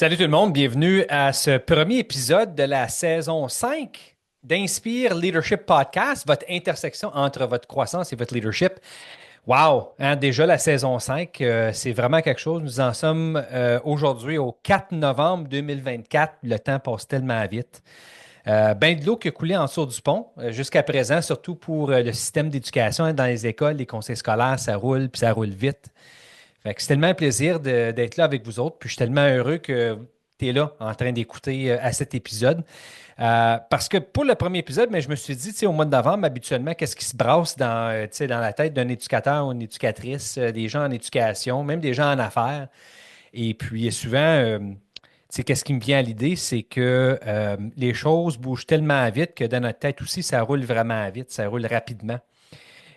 Salut tout le monde, bienvenue à ce premier épisode de la saison 5 d'Inspire Leadership Podcast, votre intersection entre votre croissance et votre leadership. Wow, hein, déjà la saison 5, c'est vraiment quelque chose. Nous en sommes aujourd'hui au 4 novembre 2024. Le temps passe tellement vite. Ben de l'eau qui a coulé en dessous du pont jusqu'à présent, surtout pour le système d'éducation hein, dans les écoles, les conseils scolaires, ça roule, puis ça roule vite. Fait que c'est tellement un plaisir d'être là avec vous autres. Puis je suis tellement heureux que tu es là en train d'écouter à cet épisode. Parce que pour le premier épisode, mais je me suis dit, tu sais, au mois de novembre, habituellement, qu'est-ce qui se brasse tu sais, dans la tête d'un éducateur ou une éducatrice, des gens en éducation, même des gens en affaires. Et puis souvent, tu sais, qu'est-ce qui me vient à l'idée, c'est que les choses bougent tellement vite que dans notre tête aussi, ça roule vraiment vite, ça roule rapidement.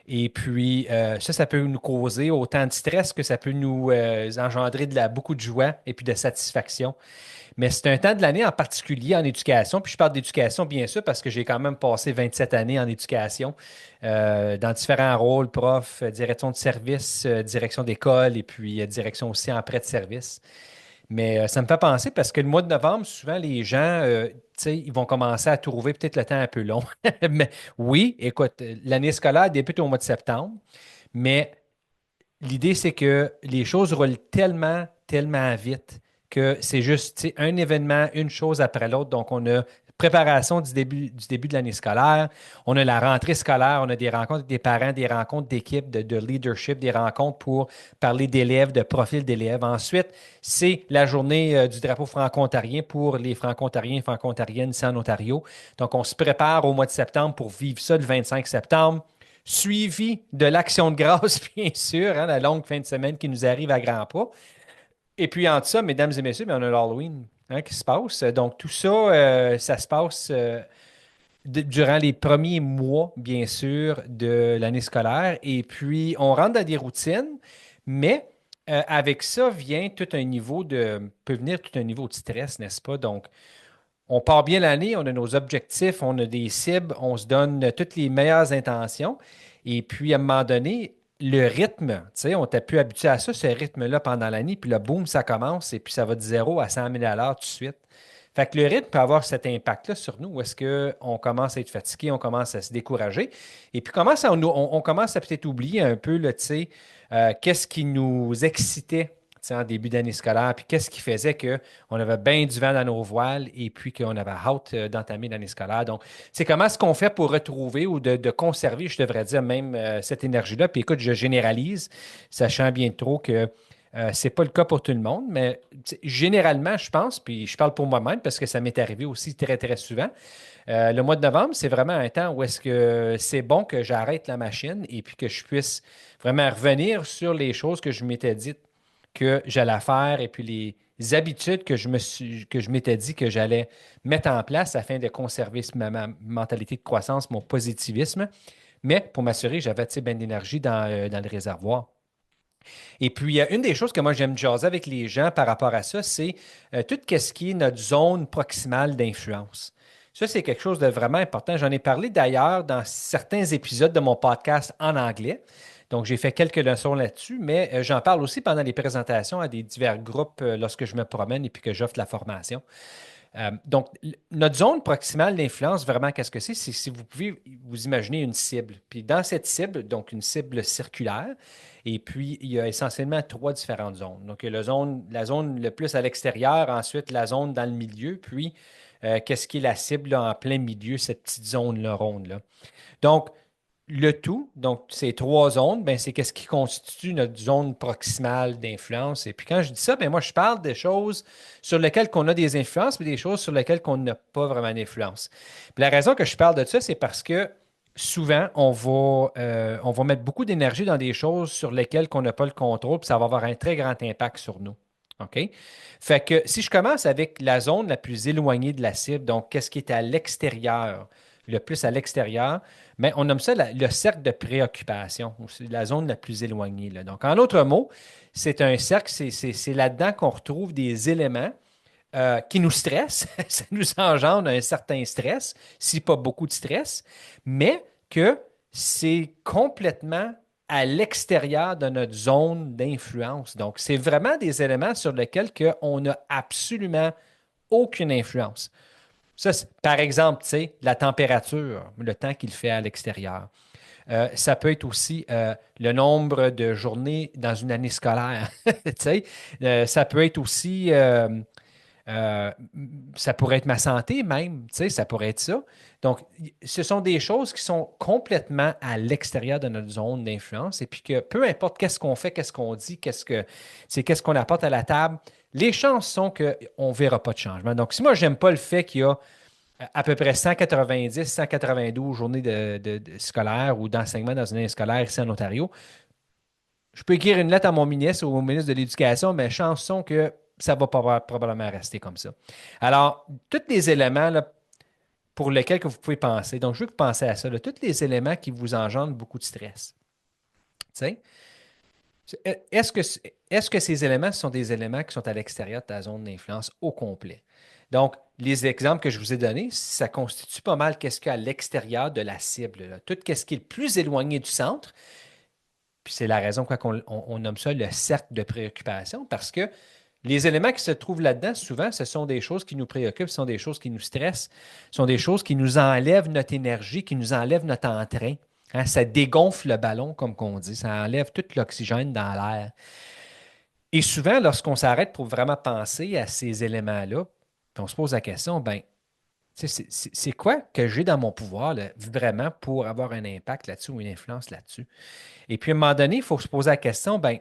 Et puis, ça peut nous causer autant de stress que ça peut nous engendrer beaucoup de joie et puis de satisfaction. Mais c'est un temps de l'année en particulier en éducation. Puis je parle d'éducation, bien sûr, parce que j'ai quand même passé 27 années en éducation, dans différents rôles, prof, direction de service, direction d'école et puis direction aussi en prêt de service. Mais ça me fait penser parce que le mois de novembre, souvent, les gens, tu sais, ils vont commencer à trouver peut-être le temps un peu long. Mais oui, écoute, l'année scolaire débute au mois de septembre, mais l'idée, c'est que les choses roulent tellement, tellement vite que c'est juste, tu sais, un événement, une chose après l'autre. Donc, on a préparation du début de l'année scolaire, on a la rentrée scolaire, on a des rencontres avec des parents, des rencontres d'équipe, de leadership, des rencontres pour parler d'élèves, de profil d'élèves. Ensuite, c'est la journée du drapeau franco-ontarien pour les franco-ontariens et franco-ontariennes ici en Ontario. Donc, on se prépare au mois de septembre pour vivre ça le 25 septembre suivi de l'Action de grâce, bien sûr, hein, la longue fin de semaine qui nous arrive à grands pas. Et puis, entre ça, mesdames et messieurs, bien, on a l'Halloween hein, qui se passe. Donc, tout ça, ça se passe durant les premiers mois, bien sûr, de l'année scolaire. Et puis, on rentre dans des routines, mais avec ça vient tout un niveau peut venir tout un niveau de stress, n'est-ce pas? Donc, on part bien l'année, on a nos objectifs, on a des cibles, on se donne toutes les meilleures intentions. Et puis, à un moment donné, le rythme, tu sais, on t'a plus habitué à ça, ce rythme-là pendant l'année. Puis là, boum, ça commence et puis ça va de 0 à 100 000 à l'heure tout de suite. Fait que le rythme peut avoir cet impact-là sur nous où est-ce qu'on commence à être fatigué, on commence à se décourager. Et puis, on commence à peut-être oublier un peu, là, tu sais, qu'est-ce qui nous excitait tu sais, en début d'année scolaire, puis qu'est-ce qui faisait qu'on avait bien du vent dans nos voiles et puis qu'on avait hâte d'entamer l'année scolaire. Donc, c'est comment est-ce qu'on fait pour retrouver ou de conserver, je devrais dire, même cette énergie-là. Puis écoute, je généralise, sachant bien trop que c'est pas le cas pour tout le monde, mais généralement, je pense, puis je parle pour moi-même parce que ça m'est arrivé aussi très, très souvent. Le mois de novembre, c'est vraiment un temps où est-ce que c'est bon que j'arrête la machine et puis que je puisse vraiment revenir sur les choses que je m'étais dites que j'allais faire et puis les habitudes que je m'étais dit que j'allais mettre en place afin de conserver ma mentalité de croissance, mon positivisme, mais pour m'assurer que j'avais bien d'énergie dans le réservoir. Et puis, une des choses que moi j'aime jaser avec les gens par rapport à ça, c'est tout ce qui est notre zone proximale d'influence. Ça, c'est quelque chose de vraiment important. J'en ai parlé d'ailleurs dans certains épisodes de mon podcast en anglais. Donc, j'ai fait quelques leçons là-dessus, mais j'en parle aussi pendant les présentations à des divers groupes lorsque je me promène et puis que j'offre la formation. Donc, notre zone proximale d'influence, vraiment, qu'est-ce que c'est? C'est si vous pouvez vous imaginer une cible. Puis dans cette cible, donc une cible circulaire, et puis il y a essentiellement trois différentes zones. Donc, il y a la zone le plus à l'extérieur, ensuite la zone dans le milieu, puis qu'est-ce qui est la cible là, en plein milieu, cette petite zone-là ronde-là. Donc, le tout, donc ces trois zones, ben, c'est qu'est-ce qui constitue notre zone proximale d'influence. Et puis quand je dis ça, ben, moi, je parle des choses sur lesquelles on a des influences, mais des choses sur lesquelles on n'a pas vraiment d'influence. Puis la raison que je parle de ça, c'est parce que souvent, on va mettre beaucoup d'énergie dans des choses sur lesquelles on n'a pas le contrôle, puis ça va avoir un très grand impact sur nous. OK? Fait que si je commence avec la zone la plus éloignée de la cible, donc qu'est-ce qui est à l'extérieur, le plus à l'extérieur, mais on nomme ça le cercle de préoccupation, ou c'est la zone la plus éloignée, là. Donc, en d'autres mots, c'est un cercle, c'est là-dedans qu'on retrouve des éléments qui nous stressent. Ça nous engendre un certain stress, si pas beaucoup de stress, mais que c'est complètement à l'extérieur de notre zone d'influence. Donc, c'est vraiment des éléments sur lesquels on n'a absolument aucune influence. Ça, par exemple, tu sais, la température, le temps qu'il fait à l'extérieur. Ça peut être aussi le nombre de journées dans une année scolaire. Tu sais, ça peut être aussi, euh, ça pourrait être ma santé même, tu sais, ça pourrait être ça. Donc, ce sont des choses qui sont complètement à l'extérieur de notre zone d'influence et puis que peu importe qu'est-ce qu'on fait, qu'est-ce qu'on dit, qu'est-ce qu'on apporte à la table, les chances sont qu'on ne verra pas de changement. Donc, si moi, je n'aime pas le fait qu'il y a à peu près 190, 192 journées de scolaires ou d'enseignement dans une année scolaire ici en Ontario, je peux écrire une lettre à mon ministre ou au ministre de l'Éducation, mais chances sont que ça va probablement rester comme ça. Alors, tous les éléments là, pour lesquels que vous pouvez penser, donc je veux que vous pensez à ça, là, tous les éléments qui vous engendrent beaucoup de stress. Tu sais, est-ce que, est-ce que ces éléments sont des éléments qui sont à l'extérieur de ta zone d'influence au complet? Donc, les exemples que je vous ai donnés, ça constitue pas mal qu'est-ce qu'il y a à l'extérieur de la cible, là. Tout ce qui est le plus éloigné du centre, puis c'est la raison pour laquelle on nomme ça le cercle de préoccupation, parce que les éléments qui se trouvent là-dedans, souvent, ce sont des choses qui nous préoccupent, ce sont des choses qui nous stressent, ce sont des choses qui nous enlèvent notre énergie, qui nous enlèvent notre entrain. Hein, ça dégonfle le ballon, comme on dit, ça enlève tout l'oxygène dans l'air. Et souvent, lorsqu'on s'arrête pour vraiment penser à ces éléments-là, puis on se pose la question, ben, c'est quoi que j'ai dans mon pouvoir là, vraiment pour avoir un impact là-dessus ou une influence là-dessus? Et puis, à un moment donné, il faut se poser la question, ben,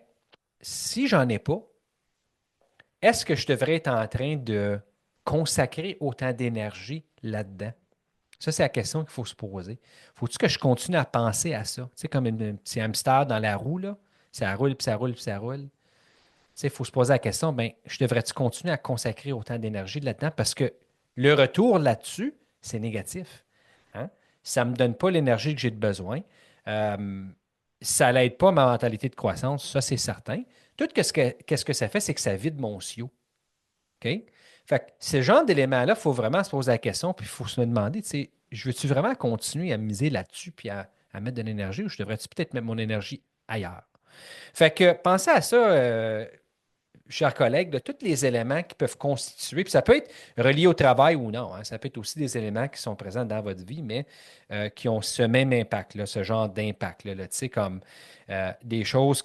si j'en ai pas, est-ce que je devrais être en train de consacrer autant d'énergie là-dedans? Ça, c'est la question qu'il faut se poser. Faut-il que je continue à penser à ça? Tu sais, comme un petit hamster dans la roue, là. Ça roule, puis ça roule, puis ça roule. Tu sais, il faut se poser la question, ben, je devrais-tu continuer à consacrer autant d'énergie là-dedans? Parce que le retour là-dessus, c'est négatif. Hein? Ça ne me donne pas l'énergie que j'ai de besoin. Euh, ça n'aide pas ma mentalité de croissance, ça, c'est certain. Tout qu'est-ce que ça fait, c'est que ça vide mon ciel. OK? Fait que ce genre d'éléments-là, il faut vraiment se poser la question, puis il faut se demander, tu sais, je veux-tu vraiment continuer à miser là-dessus, puis à mettre de l'énergie, ou je devrais-tu peut-être mettre mon énergie ailleurs? Fait que pensez à ça, chers collègues, de tous les éléments qui peuvent constituer, puis ça peut être relié au travail ou non, hein, ça peut être aussi des éléments qui sont présents dans votre vie, mais qui ont ce même impact-là, ce genre d'impact-là, là, tu sais, comme des choses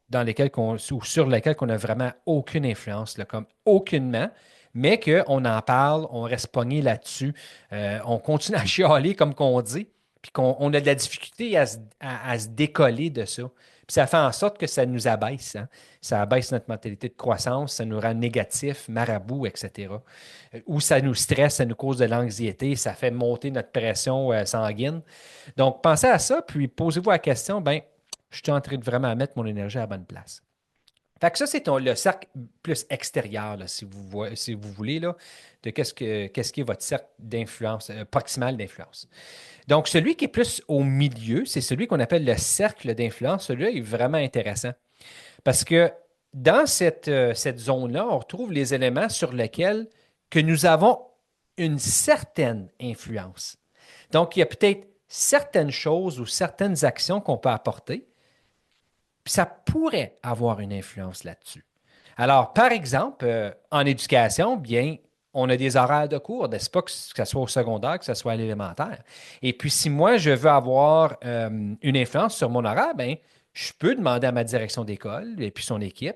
dans lesquelles ou sur lesquelles on n'a vraiment aucune influence, là, comme aucunement, mais qu'on en parle, on reste pogné là-dessus, on continue à chialer, comme qu'on dit, puis qu'on a de la difficulté à se décoller de ça. Puis ça fait en sorte que ça nous abaisse, hein. Ça abaisse notre mentalité de croissance, ça nous rend négatif, marabout, etc. Ou ça nous stresse, ça nous cause de l'anxiété, ça fait monter notre pression sanguine. Donc, pensez à ça, puis posez-vous la question, ben, je suis en train de vraiment mettre mon énergie à la bonne place. Fait que ça, c'est le cercle plus extérieur, là, si vous voulez, là, de qu'est-ce qui est votre cercle d'influence, proximal d'influence. Donc, celui qui est plus au milieu, c'est celui qu'on appelle le cercle d'influence. Celui-là est vraiment intéressant parce que dans cette zone-là, on retrouve les éléments sur lesquels que nous avons une certaine influence. Donc, il y a peut-être certaines choses ou certaines actions qu'on peut apporter, puis ça pourrait avoir une influence là-dessus. Alors, par exemple, en éducation, bien, on a des horaires de cours, n'est-ce pas, que ce soit au secondaire, que ce soit à l'élémentaire. Et puis, si moi, je veux avoir une influence sur mon horaire, bien, je peux demander à ma direction d'école et puis son équipe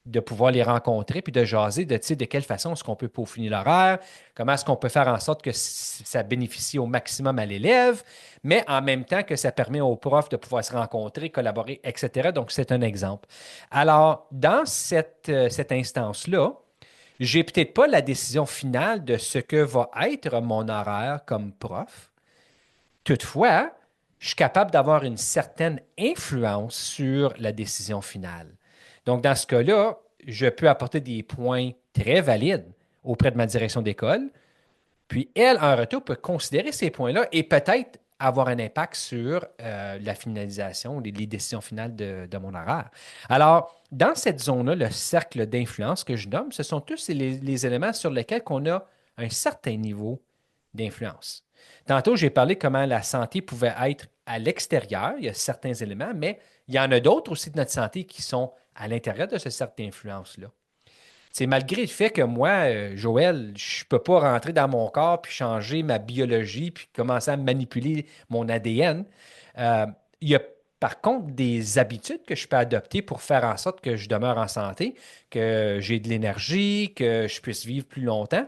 de pouvoir les rencontrer puis de jaser de, tu sais, de quelle façon est-ce qu'on peut peaufiner l'horaire, comment est-ce qu'on peut faire en sorte que ça bénéficie au maximum à l'élève, mais en même temps que ça permet aux profs de pouvoir se rencontrer, collaborer, etc. Donc, c'est un exemple. Alors, dans cette instance-là, j'ai peut-être pas la décision finale de ce que va être mon horaire comme prof. Toutefois, je suis capable d'avoir une certaine influence sur la décision finale. Donc, dans ce cas-là, je peux apporter des points très valides auprès de ma direction d'école, puis elle, en retour, peut considérer ces points-là et peut-être avoir un impact sur la finalisation, les décisions finales de mon horaire. Alors, dans cette zone-là, le cercle d'influence que je nomme, ce sont tous les éléments sur lesquels on a un certain niveau d'influence. Tantôt, j'ai parlé comment la santé pouvait être à l'extérieur, il y a certains éléments, mais il y en a d'autres aussi de notre santé qui sont à l'intérieur de cette influence-là. C'est malgré le fait que moi, Joël, je ne peux pas rentrer dans mon corps puis changer ma biologie puis commencer à manipuler mon ADN. euh, il y a par contre des habitudes que je peux adopter pour faire en sorte que je demeure en santé, que j'ai de l'énergie, que je puisse vivre plus longtemps.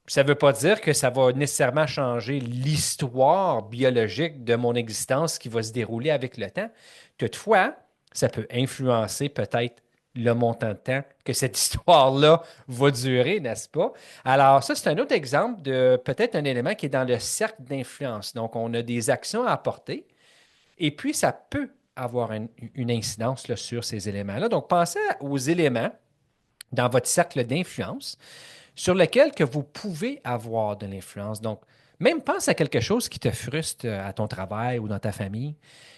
Ça ne veut pas dire que ça va nécessairement changer l'histoire biologique de mon existence qui va se dérouler avec le temps. Toutefois, ça peut influencer peut-être le montant de temps que cette histoire-là va durer, n'est-ce pas? Alors, ça, c'est un autre exemple de peut-être un élément qui est dans le cercle d'influence. Donc, on a des actions à apporter et puis ça peut avoir une incidence là, sur ces éléments-là. Donc, pensez aux éléments dans votre cercle d'influence sur lequel que vous pouvez avoir de l'influence. Donc, même pense à quelque chose qui te frustre à ton travail ou dans ta famille.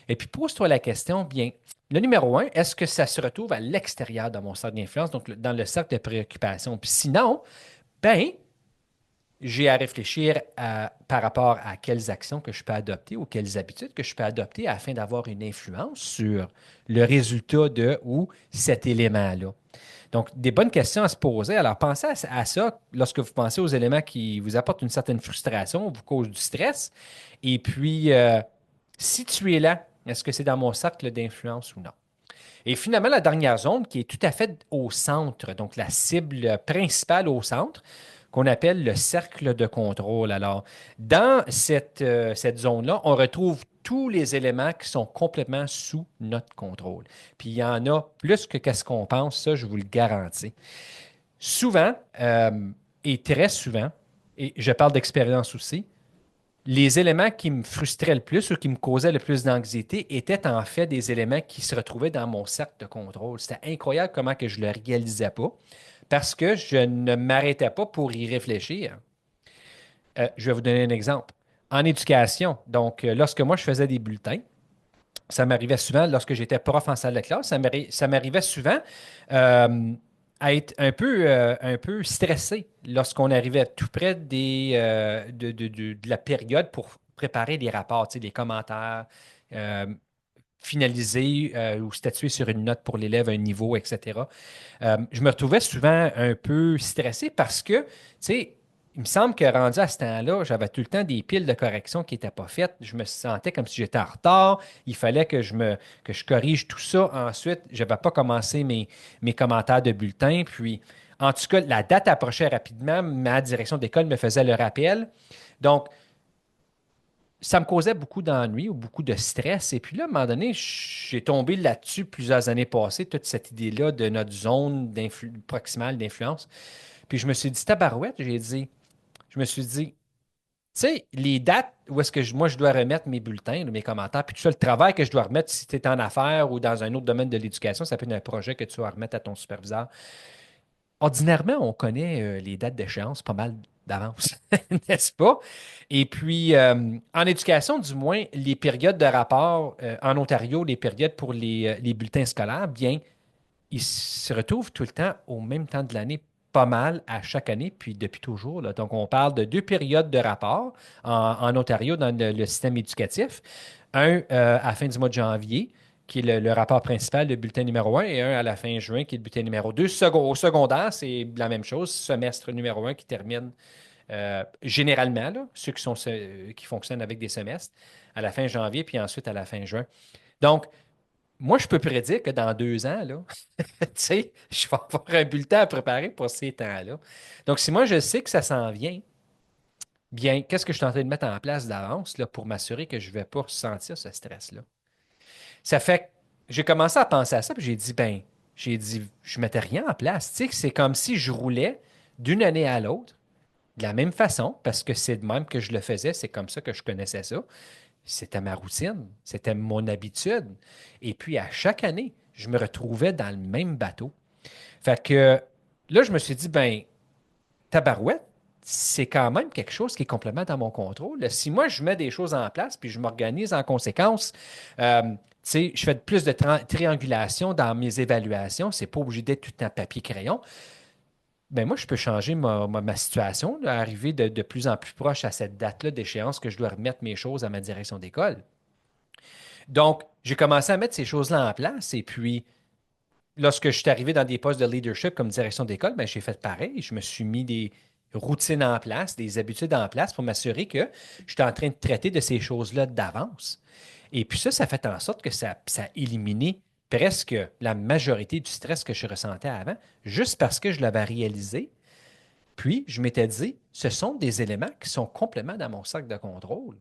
Et puis, pose-toi la question, bien, le numéro un, est-ce que ça se retrouve à l'extérieur de mon cercle d'influence, donc dans le cercle de préoccupation? Puis sinon, ben, j'ai à réfléchir par rapport à quelles actions que je peux adopter ou quelles habitudes que je peux adopter afin d'avoir une influence sur le résultat de ou cet élément-là. Donc, des bonnes questions à se poser. Alors, pensez à ça lorsque vous pensez aux éléments qui vous apportent une certaine frustration, vous causent du stress. Et puis, si tu es là, est-ce que c'est dans mon cercle d'influence ou non? Et finalement, la dernière zone qui est tout à fait au centre, donc la cible principale au centre, qu'on appelle le cercle de contrôle. Alors, dans cette zone-là, on retrouve tous les éléments qui sont complètement sous notre contrôle. Puis il y en a plus que qu'est-ce qu'on pense, ça, je vous le garantis. Souvent, et très souvent, et je parle d'expérience aussi, les éléments qui me frustraient le plus ou qui me causaient le plus d'anxiété étaient en fait des éléments qui se retrouvaient dans mon cercle de contrôle. C'était incroyable comment que je ne le réalisais pas parce que je ne m'arrêtais pas pour y réfléchir. Je vais vous donner un exemple. En éducation, donc lorsque moi je faisais des bulletins, ça m'arrivait souvent, lorsque j'étais prof en salle de classe, ça m'arrivait souvent euh, à être un peu stressé lorsqu'on arrivait tout près de la période pour préparer des rapports, tu sais, des commentaires, euh, finaliser ou statuer sur une note pour l'élève, un niveau, etc. Je me retrouvais souvent un peu stressé parce que, tu sais, il me semble que rendu à ce temps-là, j'avais tout le temps des piles de correction qui n'étaient pas faites. Je me sentais comme si j'étais en retard. Il fallait que je corrige tout ça. Ensuite, je n'avais pas commencé mes commentaires de bulletin. Puis, en tout cas, la date approchait rapidement. Ma direction d'école me faisait le rappel. Donc, ça me causait beaucoup d'ennui ou beaucoup de stress. Et puis là, à un moment donné, j'ai tombé là-dessus plusieurs années passées, toute cette idée-là de notre zone proximale d'influence. Puis je me suis dit, tabarouette, je me suis dit, tu sais, les dates où est-ce que moi, je dois remettre mes bulletins, mes commentaires, puis tout ça, le travail que je dois remettre si tu es en affaires ou dans un autre domaine de l'éducation, ça peut être un projet que tu vas remettre à ton superviseur. Ordinairement, on connaît les dates d'échéance pas mal d'avance, n'est-ce pas? Et puis, en éducation, du moins, les périodes de rapport en Ontario, les périodes pour les bulletins scolaires, bien, ils se retrouvent tout le temps au même temps de l'année, pas mal à chaque année, puis depuis toujours, là. Donc, on parle de deux périodes de rapport en Ontario dans le système éducatif. Un à la fin du mois de janvier, qui est le rapport principal, le bulletin numéro un, et un à la fin juin, qui est le bulletin numéro 2. Au secondaire, c'est la même chose, semestre numéro un qui termine généralement, là, ceux qui fonctionnent avec des semestres, à la fin janvier, puis ensuite à la fin juin. Donc, moi, je peux prédire que dans 2 ans, là, tu sais, je vais avoir un bulletin à préparer pour ces temps-là. Donc, si moi, je sais que ça s'en vient, bien, qu'est-ce que je suis en train de mettre en place d'avance là, pour m'assurer que je ne vais pas ressentir ce stress-là? Ça fait que j'ai commencé à penser à ça, puis j'ai dit, je ne mettais rien en place. Tu sais, c'est comme si je roulais d'une année à l'autre de la même façon, parce que c'est de même que je le faisais, c'est comme ça que je connaissais ça. C'était ma routine, c'était mon habitude. Et puis, à chaque année, je me retrouvais dans le même bateau. Fait que là, je me suis dit, ben, tabarouette, c'est quand même quelque chose qui est complètement dans mon contrôle. Si moi, je mets des choses en place puis je m'organise en conséquence, tu sais, je fais plus de triangulation dans mes évaluations. C'est pas obligé d'être tout le temps papier-crayon. Ben moi, je peux changer ma situation, là, arriver de plus en plus proche à cette date-là d'échéance que je dois remettre mes choses à ma direction d'école. Donc, j'ai commencé à mettre ces choses-là en place et puis, lorsque je suis arrivé dans des postes de leadership comme direction d'école, ben, j'ai fait pareil. Je me suis mis des routines en place, des habitudes en place pour m'assurer que j'étais en train de traiter de ces choses-là d'avance. Et puis ça fait en sorte que ça a éliminé presque la majorité du stress que je ressentais avant, juste parce que je l'avais réalisé. Puis, je m'étais dit, ce sont des éléments qui sont complètement dans mon sac de contrôle.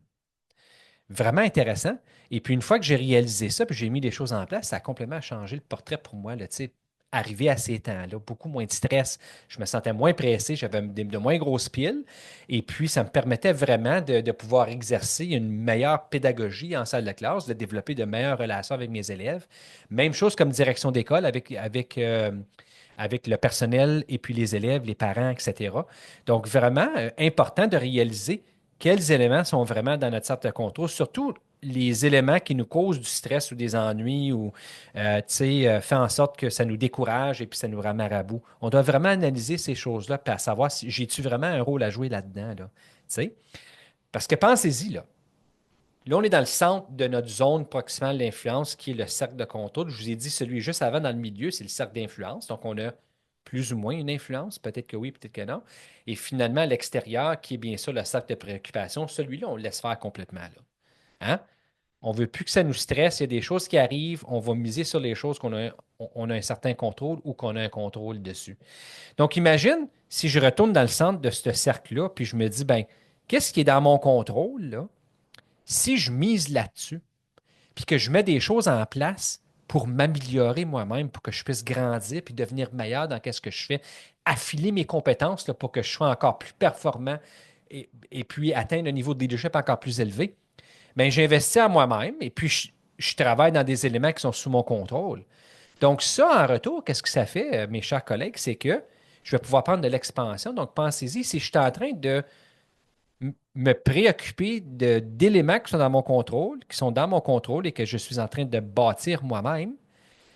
Vraiment intéressant. Et puis, une fois que j'ai réalisé ça, puis j'ai mis les choses en place, ça a complètement changé le portrait pour moi, là, tu sais, arrivé à ces temps-là, beaucoup moins de stress. Je me sentais moins pressé, j'avais de moins grosses piles. Et puis, ça me permettait vraiment de pouvoir exercer une meilleure pédagogie en salle de classe, de développer de meilleures relations avec mes élèves. Même chose comme direction d'école avec le personnel et puis les élèves, les parents, etc. Donc, vraiment important de réaliser quels éléments sont vraiment dans notre cercle de contrôle, surtout les éléments qui nous causent du stress ou des ennuis ou, tu sais, fait en sorte que ça nous décourage et puis ça nous rend marabout. On doit vraiment analyser ces choses-là pour savoir si j'ai-tu vraiment un rôle à jouer là-dedans, là, tu sais. Parce que pensez-y, là. Là, on est dans le centre de notre zone proximale d'influence qui est le cercle de contrôle. Je vous ai dit, celui juste avant dans le milieu, c'est le cercle d'influence. Donc, on a plus ou moins une influence, peut-être que oui, peut-être que non. Et finalement, à l'extérieur, qui est bien sûr le cercle de préoccupation, celui-là, on le laisse faire complètement. Là. Hein? On ne veut plus que ça nous stresse. Il y a des choses qui arrivent. On va miser sur les choses qu'on a un certain contrôle ou qu'on a un contrôle dessus. Donc, imagine si je retourne dans le centre de ce cercle-là, puis je me dis, ben, qu'est-ce qui est dans mon contrôle, là? Si je mise là-dessus, puis que je mets des choses en place pour m'améliorer moi-même, pour que je puisse grandir puis devenir meilleur dans ce que je fais, affiler mes compétences là, pour que je sois encore plus performant et puis atteindre un niveau de leadership encore plus élevé, bien, j'investis en moi-même et puis je travaille dans des éléments qui sont sous mon contrôle. Donc, ça, en retour, qu'est-ce que ça fait, mes chers collègues? C'est que je vais pouvoir prendre de l'expansion. Donc, pensez-y, si je suis en train de me préoccuper d'éléments qui sont dans mon contrôle, qui sont dans mon contrôle et que je suis en train de bâtir moi-même,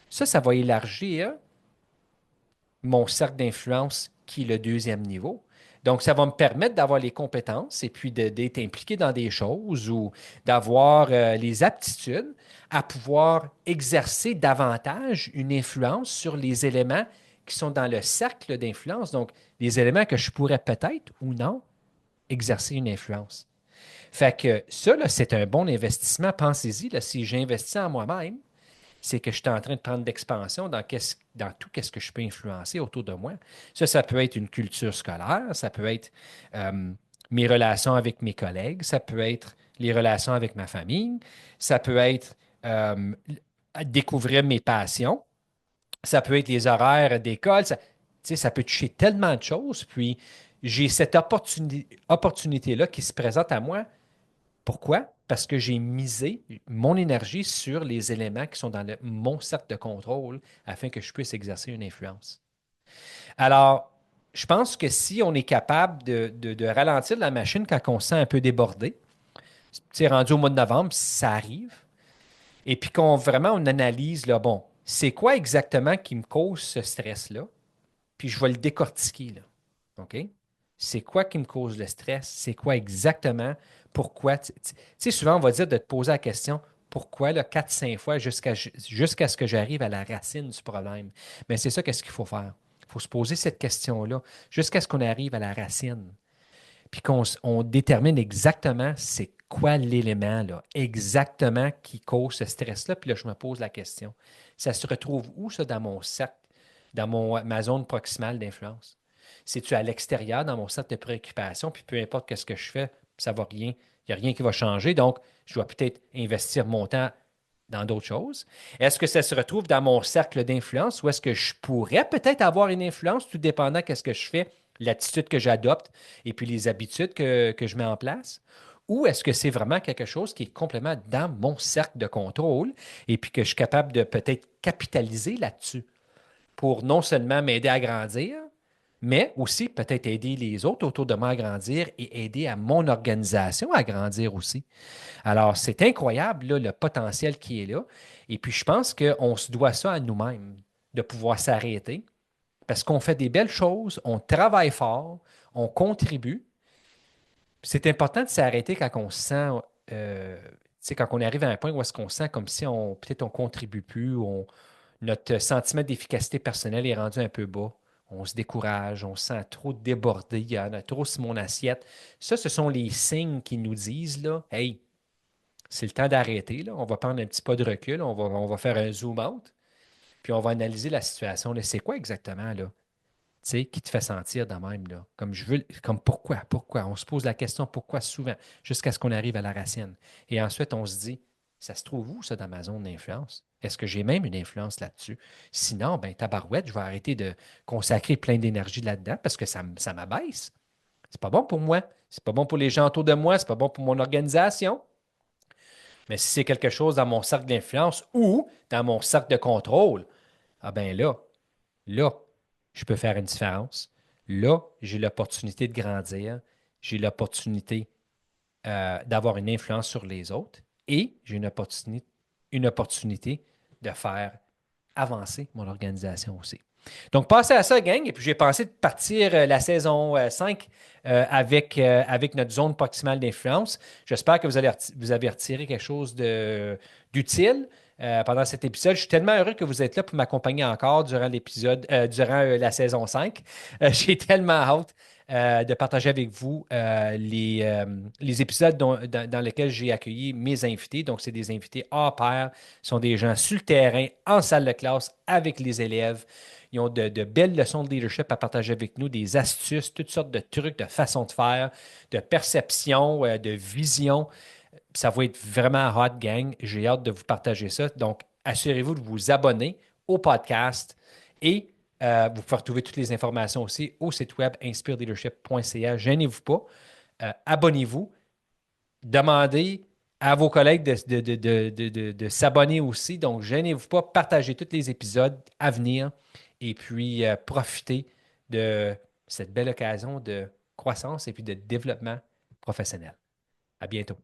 ça va élargir mon cercle d'influence qui est le deuxième niveau. Donc, ça va me permettre d'avoir les compétences et puis d'être impliqué dans des choses ou d'avoir les aptitudes à pouvoir exercer davantage une influence sur les éléments qui sont dans le cercle d'influence. Donc, les éléments que je pourrais peut-être ou non exercer une influence. Fait que ça, là, c'est un bon investissement. Pensez-y, là, si j'investis en moi-même, c'est que je suis en train de prendre d'expansion dans tout ce que je peux influencer autour de moi. Ça peut être une culture scolaire, ça peut être mes relations avec mes collègues, ça peut être les relations avec ma famille, ça peut être euh, découvrir mes passions, ça peut être les horaires d'école, tu sais, ça peut toucher tellement de choses. Puis j'ai cette opportunité-là qui se présente à moi. Pourquoi? Parce que j'ai misé mon énergie sur les éléments qui sont dans mon cercle de contrôle afin que je puisse exercer une influence. Alors, je pense que si on est capable de ralentir la machine quand on se sent un peu débordé, c'est rendu au mois de novembre, ça arrive, et puis qu'on vraiment on analyse, là, bon, c'est quoi exactement qui me cause ce stress-là? Puis je vais le décortiquer, là. OK? C'est quoi qui me cause le stress? C'est quoi exactement? Pourquoi? Tu sais, souvent, on va dire de te poser la question pourquoi, là, 4-5 fois jusqu'à ce que j'arrive à la racine du problème. Mais c'est ça qu'est-ce qu'il faut faire. Il faut se poser cette question-là jusqu'à ce qu'on arrive à la racine. Puis on détermine exactement c'est quoi l'élément, là, exactement qui cause ce stress-là. Puis là, je me pose la question. Ça se retrouve où, ça, dans mon cercle, dans ma zone proximale d'influence? C'est-tu à l'extérieur, dans mon cercle de préoccupation, puis peu importe ce que je fais, ça va rien. Il n'y a rien qui va changer. Donc, je dois peut-être investir mon temps dans d'autres choses. Est-ce que ça se retrouve dans mon cercle d'influence ou est-ce que je pourrais peut-être avoir une influence, tout dépendant de ce que je fais, l'attitude que j'adopte et puis les habitudes que je mets en place? Ou est-ce que c'est vraiment quelque chose qui est complètement dans mon cercle de contrôle et puis que je suis capable de peut-être capitaliser là-dessus pour non seulement m'aider à grandir, mais aussi peut-être aider les autres autour de moi à grandir et aider à mon organisation à grandir aussi. Alors, c'est incroyable, là, le potentiel qui est là. Et puis, je pense qu'on se doit ça à nous-mêmes, de pouvoir s'arrêter, parce qu'on fait des belles choses, on travaille fort, on contribue. C'est important de s'arrêter quand on se sent, tu sais, quand on arrive à un point où est-ce qu'on sent comme si peut-être on contribue plus, notre sentiment d'efficacité personnelle est rendu un peu bas. On se décourage, on se sent trop débordé, il y en a trop sur mon assiette. Ça, ce sont les signes qui nous disent, là, hey, c'est le temps d'arrêter, là. On va prendre un petit pas de recul, on va faire un zoom out, puis on va analyser la situation. Là. C'est quoi exactement, là? Tu sais, qui te fait sentir de même, là? Comme je veux, comme pourquoi? On se pose la question pourquoi souvent, jusqu'à ce qu'on arrive à la racine. Et ensuite, on se dit, ça se trouve où, ça, dans ma zone d'influence? Est-ce que j'ai même une influence là-dessus? Sinon, ben, tabarouette, je vais arrêter de consacrer plein d'énergie là-dedans parce que ça m'abaisse. C'est pas bon pour moi. C'est pas bon pour les gens autour de moi. C'est pas bon pour mon organisation. Mais si c'est quelque chose dans mon cercle d'influence ou dans mon cercle de contrôle, ah ben là, je peux faire une différence. Là, j'ai l'opportunité de grandir. J'ai l'opportunité d'avoir une influence sur les autres et j'ai une opportunité de faire avancer mon organisation aussi. Donc, passez à ça, gang. Et puis, j'ai pensé de partir la saison 5 avec notre zone proximale d'influence. J'espère que vous avez retiré quelque chose d'utile pendant cet épisode. Je suis tellement heureux que vous êtes là pour m'accompagner encore durant la saison 5. J'ai tellement hâte de partager avec vous les épisodes dans lesquels j'ai accueilli mes invités. Donc, c'est des invités hors pair, ce sont des gens sur le terrain, en salle de classe, avec les élèves. Ils ont de belles leçons de leadership à partager avec nous, des astuces, toutes sortes de trucs, de façons de faire, de perception, de vision. Ça va être vraiment hot, gang. J'ai hâte de vous partager ça. Donc, assurez-vous de vous abonner au podcast et vous pouvez retrouver toutes les informations aussi au site web inspireleadership.ca. Gênez-vous pas. Abonnez-vous. Demandez à vos collègues de s'abonner aussi. Donc, gênez-vous pas. Partagez tous les épisodes à venir et puis profitez de cette belle occasion de croissance et puis de développement professionnel. À bientôt.